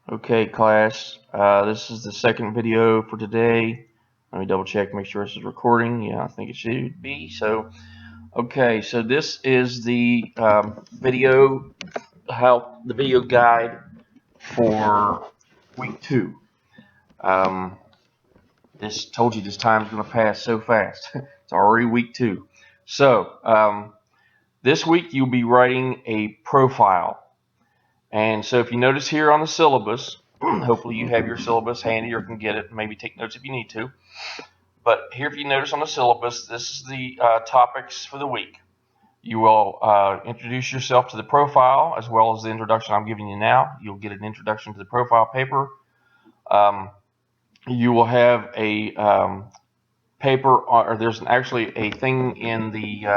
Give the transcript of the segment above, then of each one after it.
Okay, class, this is the second video for today. Let me double check, make sure this is recording. Yeah, I think it should be. So this is the video guide for week 2. Um, this told you this time's going to pass so fast. It's already week 2. So this week you'll be writing a profile. And so if you notice here on the syllabus, hopefully you have your syllabus handy or can get it and maybe take notes if you need to. But here, if you notice on the syllabus, this is the topics for the week. You will introduce yourself to the profile as well as the introduction I'm giving you now. You'll get an introduction to the profile paper. You will have a paper, or there's actually a thing in the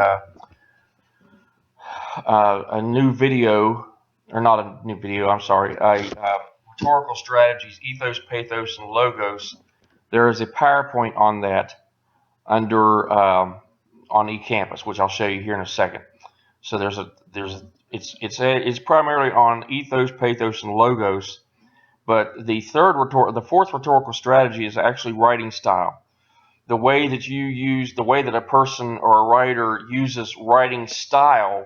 a new video, or not a new video, I'm sorry, rhetorical strategies, ethos, pathos, and logos. There is a PowerPoint on that under on eCampus, which I'll show you here in a second. So it's primarily on ethos, pathos, and logos. But the fourth rhetorical strategy is actually writing style. The way that a person or a writer uses writing style,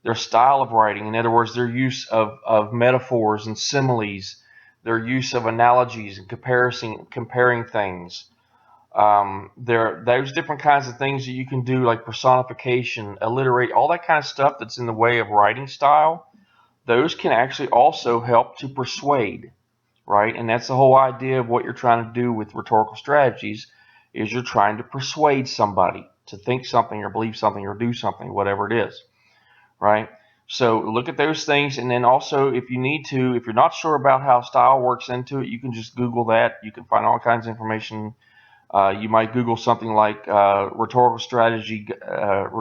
their style of writing, in other words, their use of metaphors and similes, their use of analogies and comparing things. There's different kinds of things that you can do, like personification, alliterate, all that kind of stuff that's in the way of writing style. Those can actually also help to persuade, right? And that's the whole idea of what you're trying to do with rhetorical strategies, is you're trying to persuade somebody to think something or believe something or do something, whatever it is, right? So look at those things, and then also, if you need to, if you're not sure about how style works into it, you can just Google that. You can find all kinds of information. You might Google something like rhetorical strategy of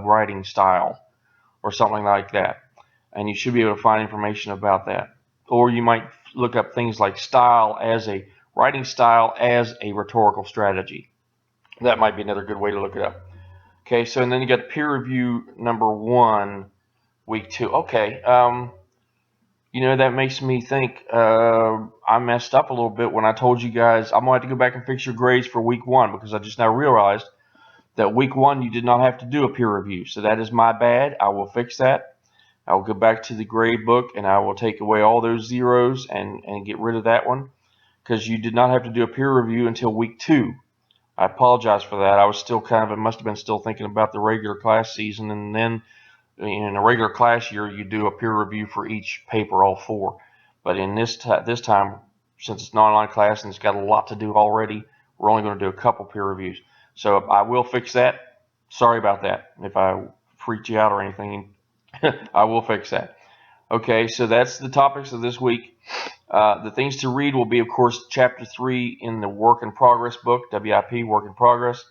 writing style, or something like that, and you should be able to find information about that. Or you might look up things like writing style as a rhetorical strategy. That might be another good way to look it up. Okay, so and then you got peer review number 1, week 2. Okay, that makes me think I messed up a little bit when I told you guys I'm going to have to go back and fix your grades for week 1, because I just now realized that week 1 you did not have to do a peer review. So that is my bad. I will fix that. I will go back to the grade book and I will take away all those zeros and get rid of that one, because you did not have to do a peer review until week 2. I apologize for that. I was still must have been still thinking about the regular class season, and then in a regular class year, you do a peer review for each paper, all 4. But in this time, since it's an online class and it's got a lot to do already, we're only going to do a couple peer reviews. So I will fix that. Sorry about that. If I freaked you out or anything, I will fix that. Okay, so that's the topics of this week. The things to read will be, of course, Chapter 3 in the Work in Progress book, WIP, Work in Progress.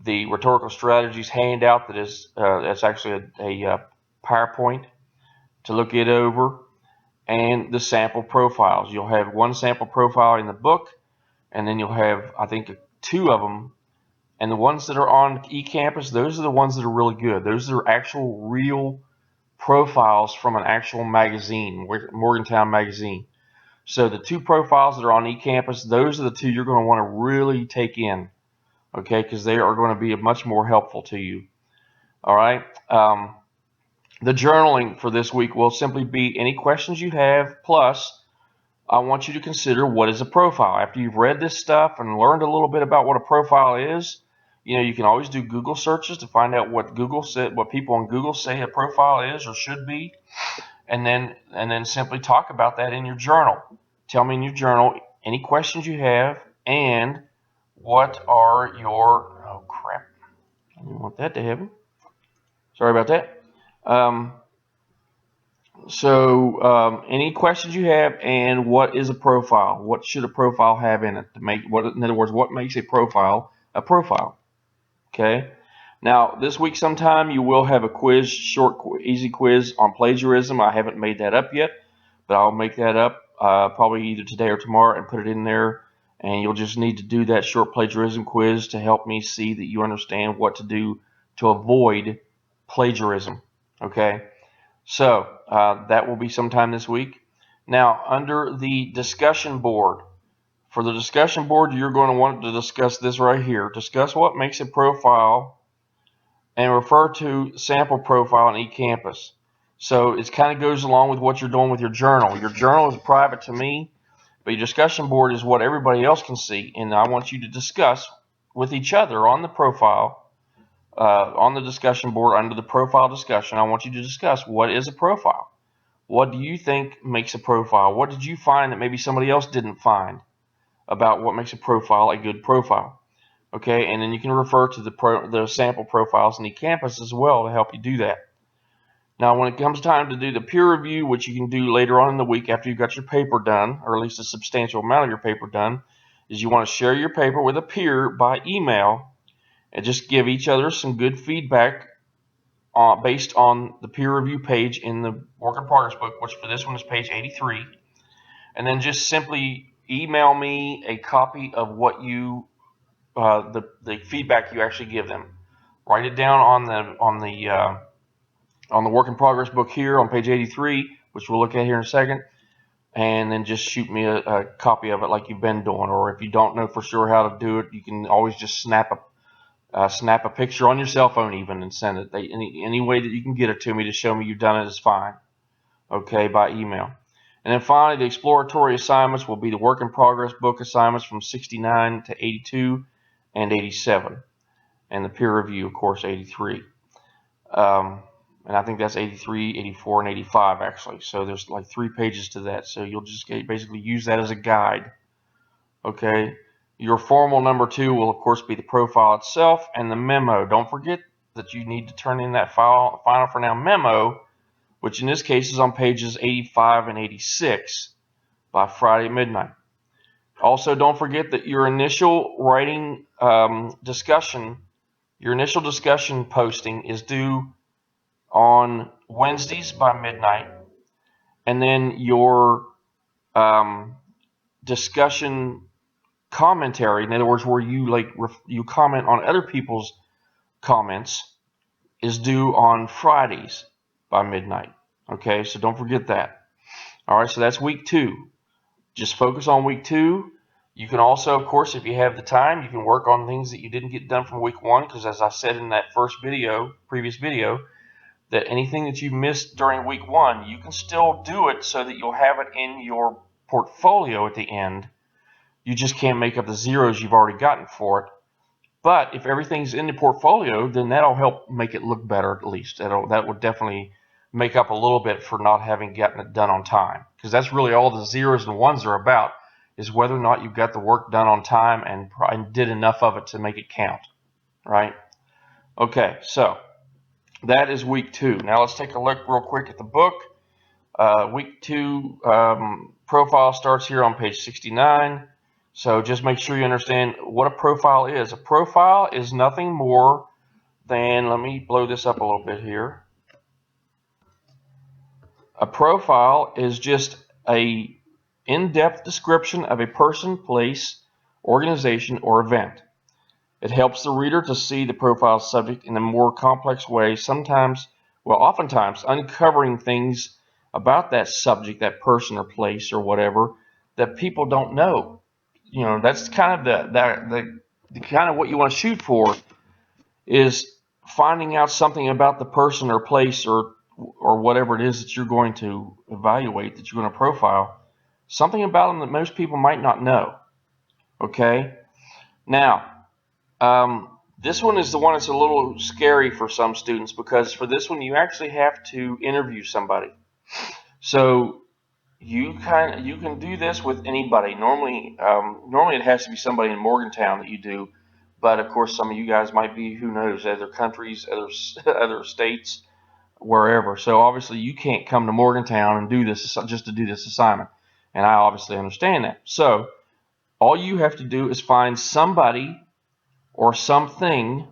The rhetorical strategies handout that's actually a PowerPoint to look it over, and the sample profiles. You'll have one sample profile in the book, and then you'll have, I think, 2 of them. And the ones that are on eCampus, those are the ones that are really good. Those are actual real profiles from an actual magazine, Morgantown magazine. So the 2 profiles that are on eCampus, those are the 2 you're going to want to really take in, okay, because they are going to be much more helpful to you. All right. The journaling for this week will simply be any questions you have, plus I want you to consider what is a profile. After you've read this stuff and learned a little bit about what a profile is, you can always do Google searches to find out what people on Google say a profile is or should be, and then simply talk about that in your journal. Tell me in your journal any questions you have, and what are your, oh crap, I didn't want that to happen. Sorry about that. Any questions you have, and what is a profile? What should a profile have in it in other words, what makes a profile a profile? Okay. Now, this week sometime you will have a quiz, easy quiz on plagiarism. I haven't made that up yet, but I'll make that up probably either today or tomorrow and put it in there. And you'll just need to do that short plagiarism quiz to help me see that you understand what to do to avoid plagiarism. Okay. So that will be sometime this week. Now, under the discussion board, for the discussion board, you're going to want to discuss this right here. Discuss what makes a profile and refer to sample profile on eCampus. So it kind of goes along with what you're doing with your journal. Your journal is private to me, but your discussion board is what everybody else can see. And I want you to discuss with each other on the profile, on the discussion board under the profile discussion. I want you to discuss what is a profile. What do you think makes a profile? What did you find that maybe somebody else didn't find about what makes a profile a good profile? Okay, and then you can refer to the sample profiles in eCampus as well to help you do that. Now, when it comes time to do the peer review, which you can do later on in the week after you've got your paper done, or at least a substantial amount of your paper done, is you want to share your paper with a peer by email and just give each other some good feedback based on the peer review page in the work in progress book, which for this one is page 83. And then just simply email me a copy of what you the feedback you actually give them. Write it down on the work in progress book here on page 83, which we'll look at here in a second, and then just shoot me a copy of it like you've been doing. Or if you don't know for sure how to do it, you can always just snap a picture on your cell phone even and send it. Any way that you can get it to me to show me you've done it is fine. Okay, by email. And then finally, the exploratory assignments will be the work in progress book assignments from 69 to 82 and 87, and the peer review, of course, 83. And I think that's 83, 84, and 85 actually. So there's like 3 pages to that. So you'll just basically use that as a guide. Okay. Your formal number 2 will of course be the profile itself and the memo. Don't forget that you need to turn in that final for now memo, which in this case is on pages 85 and 86 by Friday midnight. Also, don't forget that your initial writing discussion posting is due on Wednesdays by midnight, and then your discussion commentary, in other words, where you comment on other people's comments, is due on Fridays by midnight. Okay, so don't forget that. All right, so that's week 2. Just focus on week 2. You can also, of course, if you have the time, you can work on things that you didn't get done from week 1, because as I said in that previous video, that anything that you missed during week 1, you can still do it so that you'll have it in your portfolio at the end. You just can't make up the zeros you've already gotten for it. But if everything's in the portfolio, then that'll help make it look better at least. That would definitely make up a little bit for not having gotten it done on time. Because that's really all the zeros and ones are about, is whether or not you got the work done on time and did enough of it to make it count. Right? Okay, so that is week 2. Now let's take a look real quick at the book. Week 2 profile starts here on page 69. So just make sure you understand what a profile is. A profile is nothing more than, let me blow this up a little bit here. A profile is just a in-depth description of a person, place, organization, or event. It helps the reader to see the profile subject in a more complex way, oftentimes uncovering things about that subject, that person or place or whatever, that people don't know. You know, that's kind of the kind of what you want to shoot for, is finding out something about the person or place or whatever it is that you're going to evaluate, that you're going to profile, something about them that most people might not know. Okay? Now, this one is the one that's a little scary for some students, because for this one you actually have to interview somebody. So you can do this with anybody. Normally it has to be somebody in Morgantown that you do, but of course some of you guys might be, who knows, other countries, other states, wherever. So obviously you can't come to Morgantown and do this just to do this assignment, and I obviously understand that. So all you have to do is find somebody or something,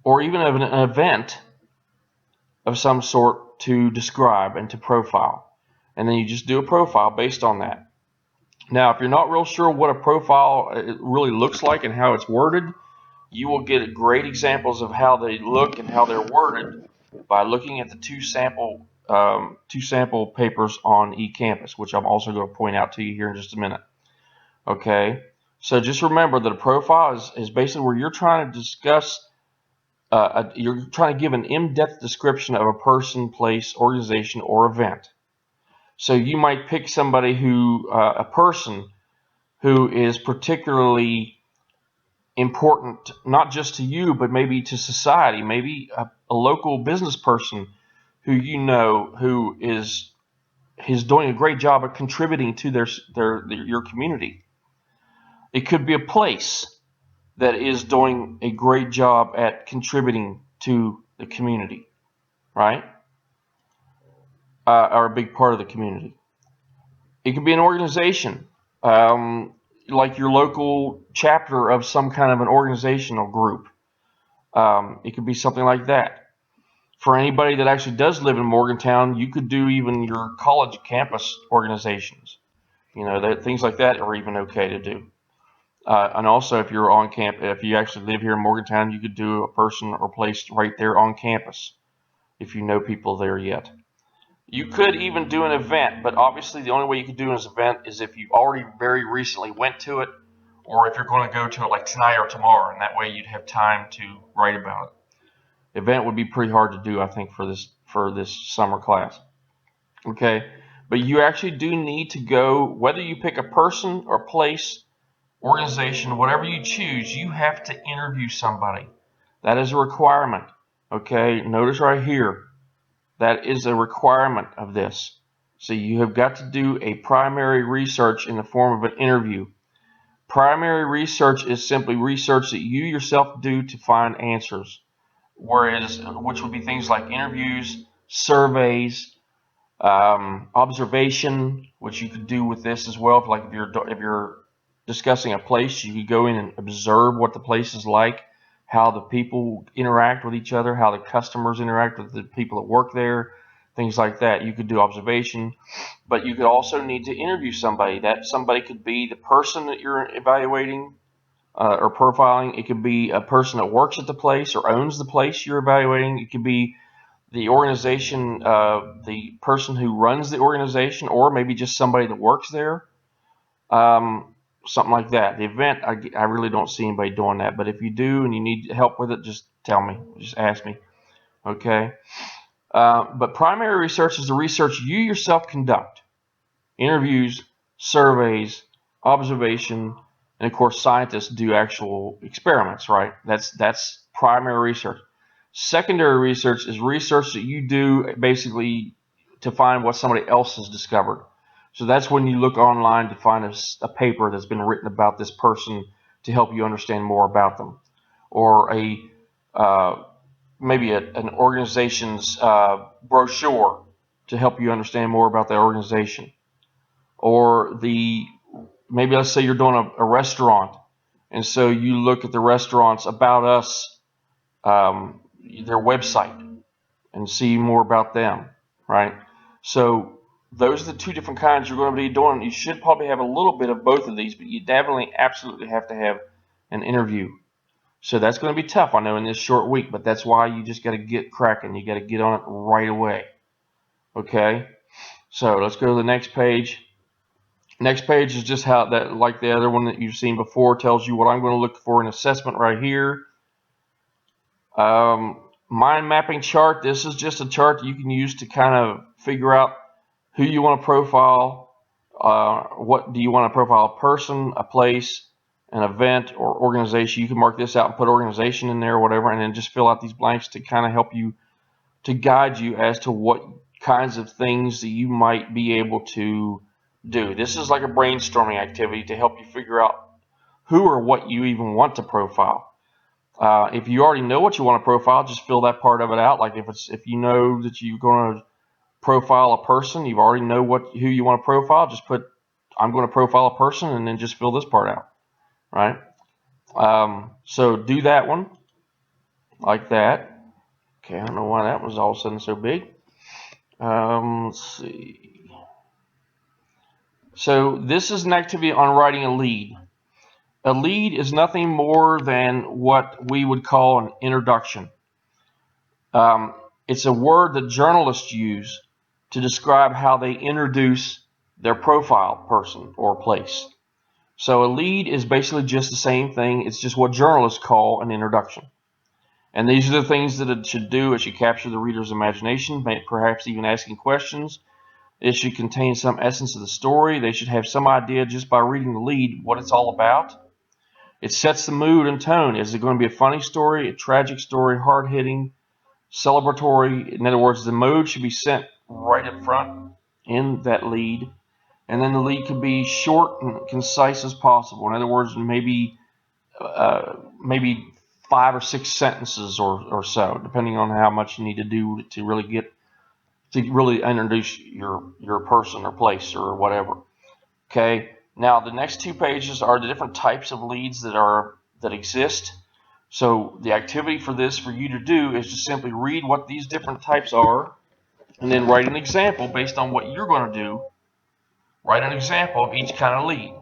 or even an event of some sort to describe and to profile. And then you just do a profile based on that. Now, if you're not real sure what a profile really looks like and how it's worded, you will get great examples of how they look and how they're worded by looking at the 2 sample two sample papers on eCampus, which I'm also going to point out to you here in just a minute. Okay, so just remember that a profile is basically where you're trying to discuss, you're trying to give an in-depth description of a person, place, organization, or event. So you might pick somebody who, a person who is particularly important, not just to you, but maybe to society, maybe a local business person who you know who is doing a great job of contributing to your community. It could be a place that is doing a great job at contributing to the community, right? Or a big part of the community. It could be an organization, like your local chapter of some kind of an organizational group. It could be something like that. For anybody that actually does live in Morgantown, you could do even your college campus organizations. You know, things like that are even okay to do. And also, if you're on camp, if you actually live here in Morgantown, you could do a person or place right there on campus if you know people there yet. You could even do an event, but obviously the only way you could do an event is if you already very recently went to it, or if you're going to go to it like tonight or tomorrow, and that way you'd have time to write about it. Event would be pretty hard to do, I think, for this summer class. Okay, but you actually do need to go, whether you pick a person or place, organization, whatever you choose, you have to interview somebody. That is a requirement. Okay, notice right here, that is a requirement of this. So you have got to do a primary research in the form of an interview. Primary research is simply research that you yourself do to find answers, which would be things like interviews, surveys, observation, which you could do with this as well. Like if you're discussing a place, you could go in and observe what the place is like, how the people interact with each other, how the customers interact with the people that work there, things like that. You could do observation, but you could also need to interview somebody. That somebody could be the person that you're evaluating or profiling. It could be a person that works at the place or owns the place you're evaluating. It could be the organization, the person who runs the organization, or maybe just somebody that works there. Something like that. The event, I really don't see anybody doing that. But if you do and you need help with it, just tell me. Just ask me. Okay? But primary research is the research you yourself conduct. Interviews, surveys, observation, and of course scientists do actual experiments, right? That's primary research. Secondary research is research that you do basically to find what somebody else has discovered. So that's when you look online to find a paper that's been written about this person to help you understand more about them, or maybe an organization's brochure to help you understand more about the organization, or maybe let's say you're doing a restaurant, and so you look at the restaurant's About Us, their website, and see more about them, right? So those are the two different kinds you're going to be doing. You should probably have a little bit of both of these, but you definitely absolutely have to have an interview. So that's going to be tough, I know, in this short week, but that's why you just got to get cracking. You got to get on it right away. Okay? So let's go to the next page. Next page is just how that, like the other one that you've seen before, tells you what I'm going to look for in assessment right here. Mind mapping chart. This is just a chart that you can use to kind of figure out who you want to profile. What do you want to profile? A person, a place, an event, or organization. You can mark this out and put organization in there or whatever, and then just fill out these blanks to kind of help you, to guide you as to what kinds of things that you might be able to do. This is like a brainstorming activity to help you figure out who or what you even want to profile. If you already know what you want to profile, just fill that part of it out. Like if you know that you're going to profile a person, you already know who you want to profile, just put I'm going to profile a person, and then just fill this part out, right? So do that one like that. Okay, I don't know why that was all of a sudden so big. Let's see. So this is an activity on writing a lead. A lead is nothing more than what we would call an introduction. It's a word that journalists use to describe how they introduce their profile person or place. So a lead is basically just the same thing. It's just what journalists call an introduction. And these are the things that it should do. It should capture the reader's imagination, perhaps even asking questions. It should contain some essence of the story. They should have some idea just by reading the lead what it's all about. It sets the mood and tone. Is it going to be a funny story, a tragic story, hard-hitting, celebratory? In other words, the mood should be set right up front in that lead. And then the lead could be short and concise as possible. In other words, maybe 5 or 6 sentences or so, depending on how much you need to do to really introduce your person or place or whatever. Okay. Now the next 2 pages are the different types of leads that exist. So the activity for you to do is to simply read what these different types are, and then write an example based on what you're going to do. Write an example of each kind of lead.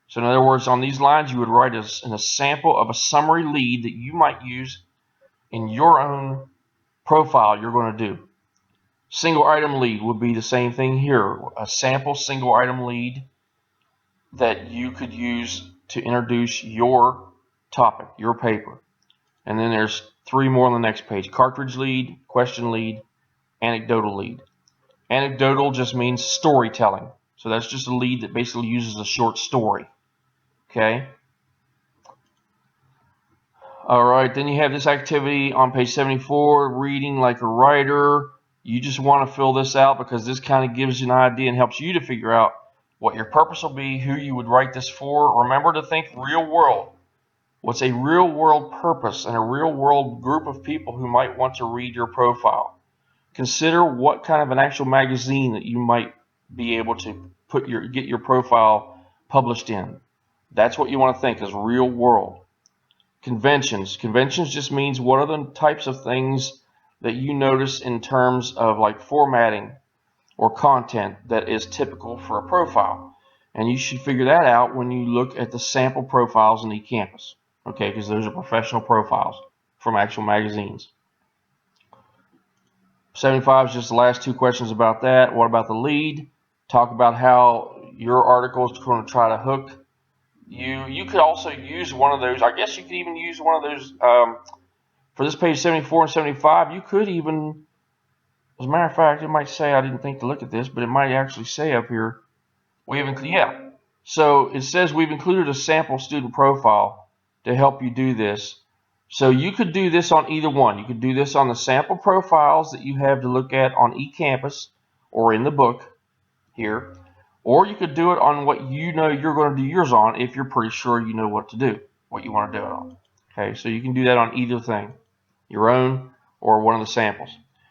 So in other words, on these lines, you would write a sample of a summary lead that you might use in your own profile you're going to do. Single item lead would be the same thing here. A sample single item lead that you could use to introduce your topic, your paper. And then there's 3 more on the next page. Cartridge lead, question lead, anecdotal lead. Anecdotal just means storytelling. So that's just a lead that basically uses a short story. Okay. All right, then you have this activity on page 74, reading like a writer. You just want to fill this out because this kind of gives you an idea and helps you to figure out what your purpose will be, who you would write this for. Remember to think real world. What's a real world purpose and a real world group of people who might want to read your profile? Consider what kind of an actual magazine that you might be able to get your profile published in. That's what you want to think is real world. Conventions. Conventions just means what are the types of things that you notice in terms of like formatting or content that is typical for a profile. And you should figure that out when you look at the sample profiles in eCampus. Okay, because those are professional profiles from actual magazines. 75 is just the last 2 questions about that. What about the lead? Talk about how your article is going to try to hook you. You could also use one of those. I guess you could even use one of those for this page 74 and 75. You could even, as a matter of fact, it might say, I didn't think to look at this, but it might actually say up here, so it says we've included a sample student profile to help you do this. So you could do this on either one. You could do this on the sample profiles that you have to look at on eCampus or in the book here, or you could do it on what you know you're going to do yours on if you're pretty sure you know what to do, what you want to do it on. Okay, so you can do that on either thing, your own or one of the samples.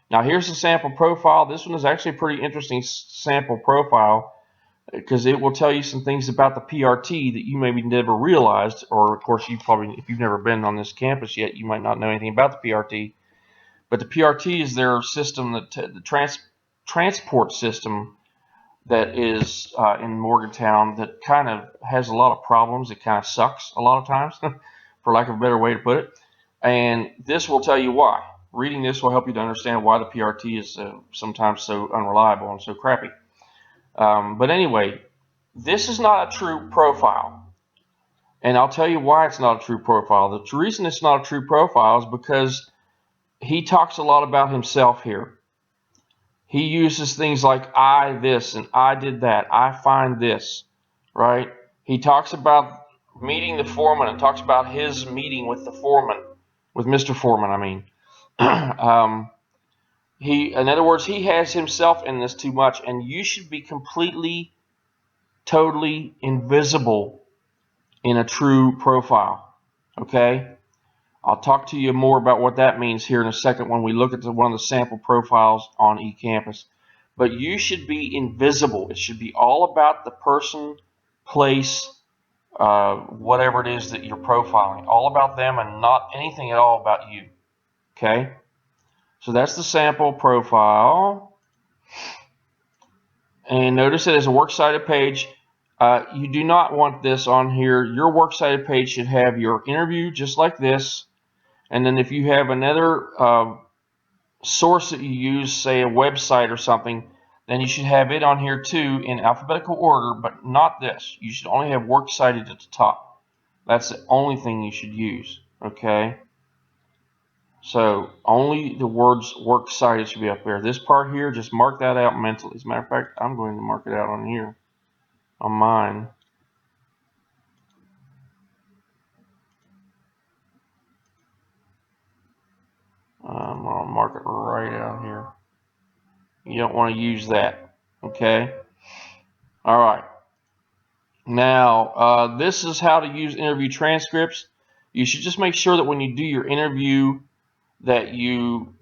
Now here's the sample profile. This one is actually a pretty interesting sample profile because it will tell you some things about the PRT that you maybe never realized, or of course if you've never been on this campus yet, you might not know anything about the PRT. But the PRT is their system, the transport system that is in Morgantown that kind of has a lot of problems. It kind of sucks a lot of times, for lack of a better way to put it. And this will tell you why. Reading this will help you to understand why the PRT is sometimes so unreliable and so crappy. But anyway, this is not a true profile. And I'll tell you why it's not a true profile. The reason it's not a true profile is because he talks a lot about himself here. He uses things like I this and I did that. I find this, right? He talks about meeting the foreman and talks about his meeting with the foreman, with Mr. Foreman, I mean. In other words, he has himself in this too much, and you should be completely, totally invisible in a true profile. Okay? I'll talk to you more about what that means here in a second when we look at one of the sample profiles on eCampus. But you should be invisible. It should be all about the person, place, whatever it is that you're profiling. All about them and not anything at all about you. Okay? So that's the sample profile. And notice it as a works cited page. You do not want this on here. Your works cited page should have your interview just like this. And then if you have another source that you use, say a website or something, then you should have it on here too in alphabetical order, but not this. You should only have works cited at the top. That's the only thing you should use, okay? So only the words works cited should be up there. This part here, just mark that out mentally. As a matter of fact, I'm going to mark it out on here, on mine. I'll mark it right out here. You don't want to use that, okay? All right. Now, this is how to use interview transcripts. You should just make sure that when you do your interview that you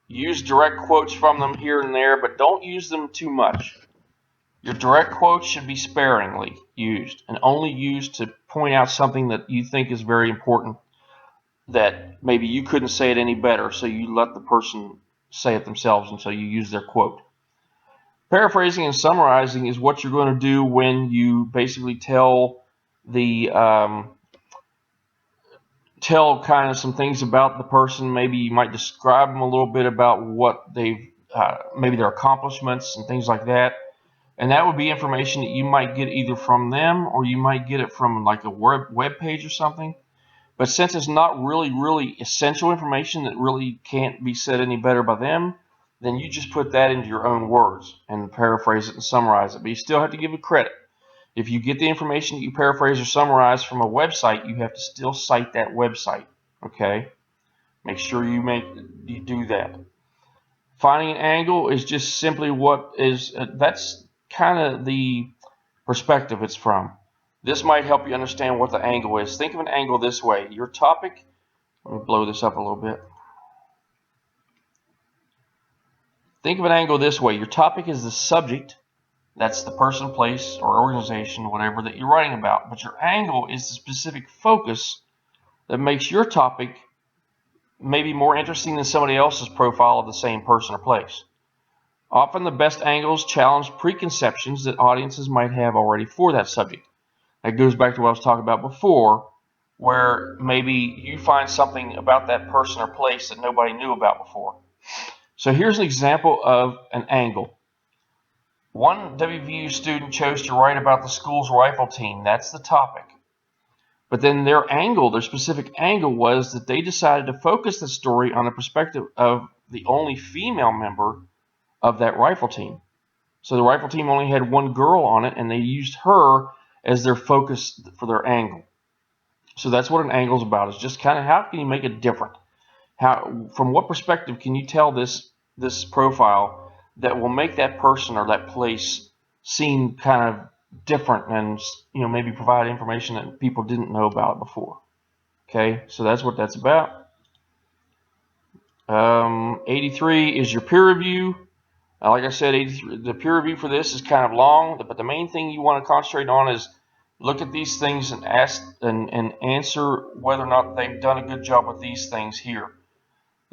use direct quotes from them here and there, but don't use them too much. Your direct quotes should be sparingly used and only used to point out something that you think is very important that maybe you couldn't say it any better, so you let the person say it themselves until you use their quote. Paraphrasing and summarizing is what you're going to do when you basically tell kind of some things about the person. Maybe you might describe them a little bit about what they've maybe their accomplishments and things like that. And that would be information that you might get either from them or you might get it from like a web page or something. But since it's not really essential information that really can't be said any better by them, then you just put that into your own words and paraphrase it and summarize it. But you still have to give it credit. If you get the information that you paraphrase or summarize from a website, you have to still cite that website. Okay? Make sure you do that. Finding an angle is just simply that's kind of the perspective it's from. This might help you understand what the angle is. Think of an angle this way. Your topic, let me blow this up a little bit. Think of an angle this way. Your topic is the subject. That's the person, place, or organization, whatever that you're writing about. But your angle is the specific focus that makes your topic maybe more interesting than somebody else's profile of the same person or place. Often the best angles challenge preconceptions that audiences might have already for that subject. That goes back to what I was talking about before, where maybe you find something about that person or place that nobody knew about before. So here's an example of an angle. One WVU student chose to write about the school's rifle team. That's the topic. But then their specific angle was that they decided to focus the story on the perspective of the only female member of that rifle team. So the rifle team only had one girl on it, and they used her as their focus for their angle. So that's what an angle is about. It's just kind of how can you make it different? From what perspective can you tell this profile that will make that person or that place seem kind of different and maybe provide information that people didn't know about before. Okay, so that's what that's about. 83 is your peer review. Like I said, the peer review for this is kind of long, but the main thing you want to concentrate on is look at these things and ask and answer whether or not they've done a good job with these things here.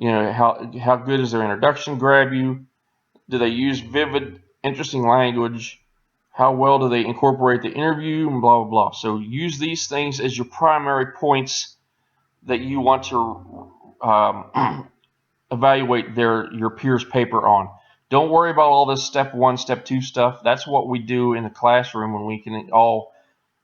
How good is their introduction grab you? Do they use vivid, interesting language? How well do they incorporate the interview? And blah, blah, blah. So use these things as your primary points that you want to evaluate your peers' paper on. Don't worry about all this step 1, step 2 stuff. That's what we do in the classroom when we can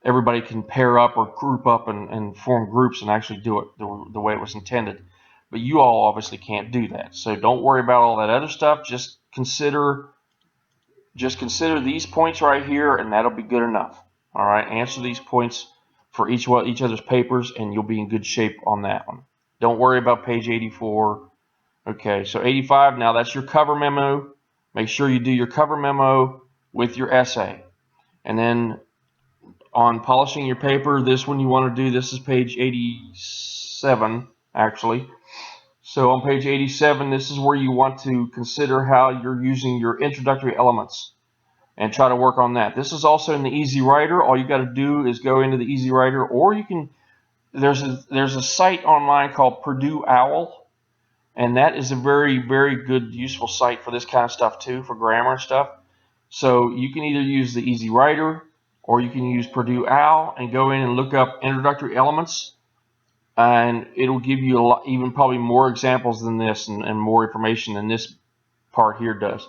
everybody can pair up or group up and form groups and actually do it the way it was intended. But you all obviously can't do that. So don't worry about all that other stuff. Just consider these points right here, and that'll be good enough. All right, answer these points for each other's papers, and you'll be in good shape on that one. Don't worry about page 84. Okay, so 85, now that's your cover memo. Make sure you do your cover memo with your essay. And then on polishing your paper, this one you want to do, this is page 87, actually. So on page 87, this is where you want to consider how you're using your introductory elements and try to work on that. This is also in the Easy Writer. All you got to do is go into the Easy Writer, or you can, there's a site online called Purdue OWL, and that is a very, very good, useful site for this kind of stuff too, for grammar and stuff. So you can either use the Easy Writer, or you can use Purdue OWL and go in and look up introductory elements, and it'll give you even probably more examples than this and more information than this part here does.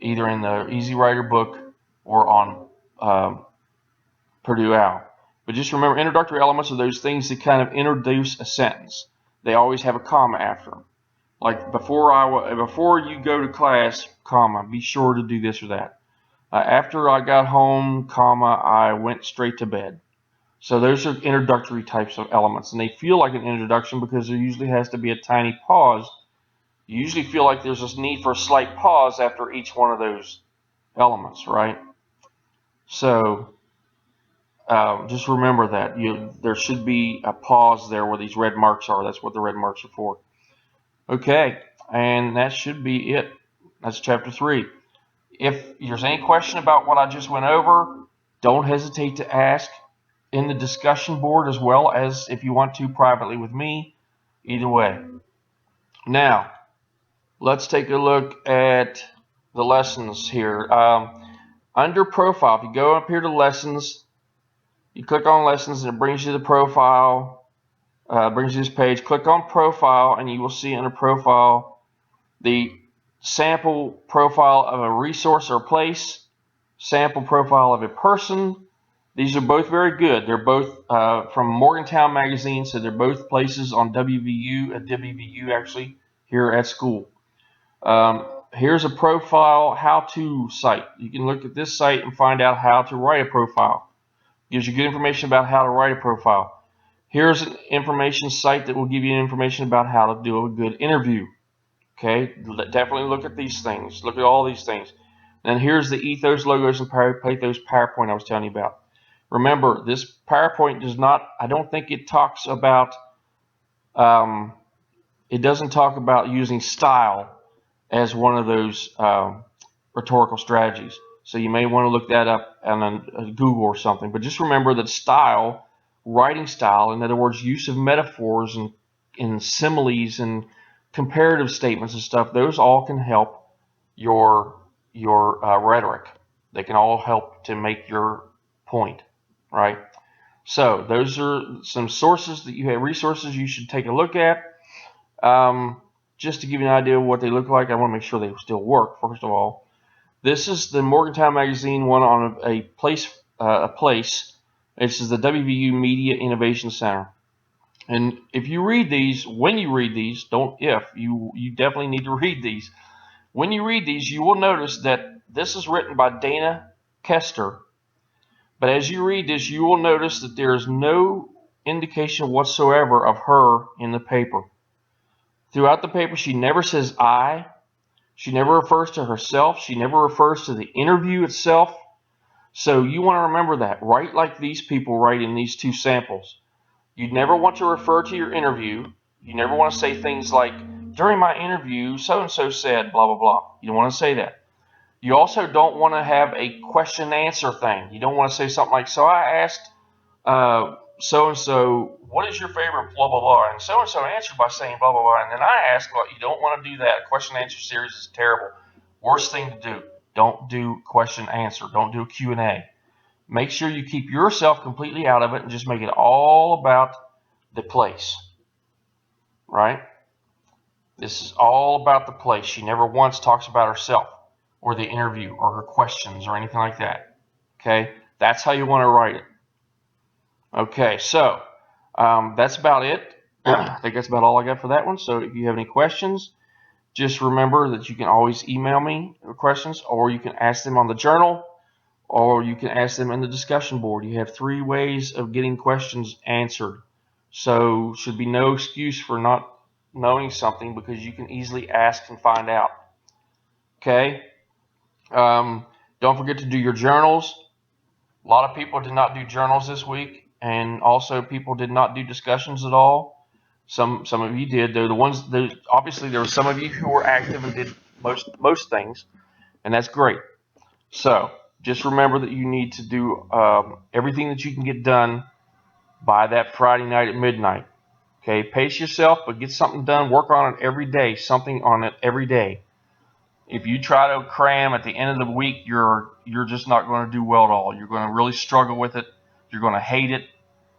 either in the Easy Writer book or on Purdue OWL. But just remember, introductory elements are those things that kind of introduce a sentence. They always have a comma after them. Like before you go to class, comma, be sure to do this or that. After I got home, comma, I went straight to bed. So those are introductory types of elements, and they feel like an introduction because there usually has to be a tiny pause. You usually feel like there's this need for a slight pause after each one of those elements, right? So just remember that there should be a pause there where these red marks are. That's what the red marks are for. Okay, and that should be it. That's chapter 3. If there's any question about what I just went over, don't hesitate to ask in the discussion board, as well as if you want to privately with me. Either way. Now, let's take a look at the lessons here. Under profile, if you go up here to lessons, you click on lessons and it brings you to the profile, brings you this page. Click on profile and you will see under profile the sample profile of a resource or place, sample profile of a person. These are both very good. They're both from Morgantown Magazine, so they're both places on WVU actually here at school. Here's a profile how-to site. You can look at this site and find out how to write a profile. Gives you good information about how to write a profile. Here's an information site that will give you information about how to do a good interview. Okay, definitely look at these things. Look at all these things. And here's the Ethos, Logos, and Pathos PowerPoint I was telling you about. Remember, this PowerPoint does not, I don't think it talks about, it doesn't talk about using style as one of those rhetorical strategies. So you may want to look that up on Google or something. But just remember that style, writing style, in other words, use of metaphors and similes and comparative statements and stuff, those all can help your rhetoric. They can all help to make your point, right? So those are some sources that you have, resources you should take a look at. Just to give you an idea of what they look like, I want to make sure they still work, first of all. This is the Morgantown Magazine one on a place. This is the WVU Media Innovation Center. And if you read these, when you read these, you definitely need to read these. When you read these, you will notice that this is written by Dana Kester. But as you read this, you will notice that there is no indication whatsoever of her in the paper. Throughout the paper, she never says I. She never refers to herself. She never refers to the interview itself. So you want to remember that. Write like these people write in these two samples. You never want to refer to your interview. You never want to say things like, during my interview, so-and-so said, blah, blah, blah. You don't want to say that. You also don't want to have a question-answer thing. You don't want to say something like, so I asked so-and-so, what is your favorite blah, blah, blah? And so-and-so answered by saying blah, blah, blah. And then I asked, well, you don't want to do that. A question-answer series is terrible. Worst thing to do. Don't do question-answer. Don't do a Q&A. Make sure you keep yourself completely out of it and just make it all about the place, right? This is all about the place. She never once talks about herself or the interview or her questions or anything like that, okay? That's how you want to write it. Okay, so that's about it. I think that's about all I got for that one. So if you have any questions, just remember that you can always email me questions, or you can ask them on the journal, or you can ask them in the discussion board. You have 3 ways of getting questions answered. So should be no excuse for not knowing something, because you can easily ask and find out. Okay? Don't forget to do your journals. A lot of people did not do journals this week, and also people did not do discussions at all. Some of you did. They're the ones. Obviously, there were some of you who were active and did most things, and that's great. So just remember that you need to do everything that you can get done by that Friday night at midnight. Okay, pace yourself, but get something done. Work on it every day. Something on it every day. If you try to cram at the end of the week, you're just not going to do well at all. You're going to really struggle with it. You're going to hate it.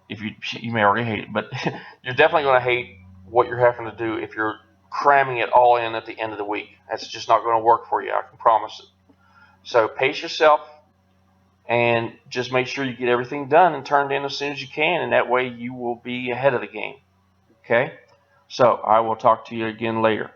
If you may already hate it, but you're definitely going to hate what you're having to do if you're cramming it all in at the end of the week. That's just not going to work for you. I can promise it. So pace yourself and just make sure you get everything done and turned in as soon as you can, and that way you will be ahead of the game. Okay? So I will talk to you again later.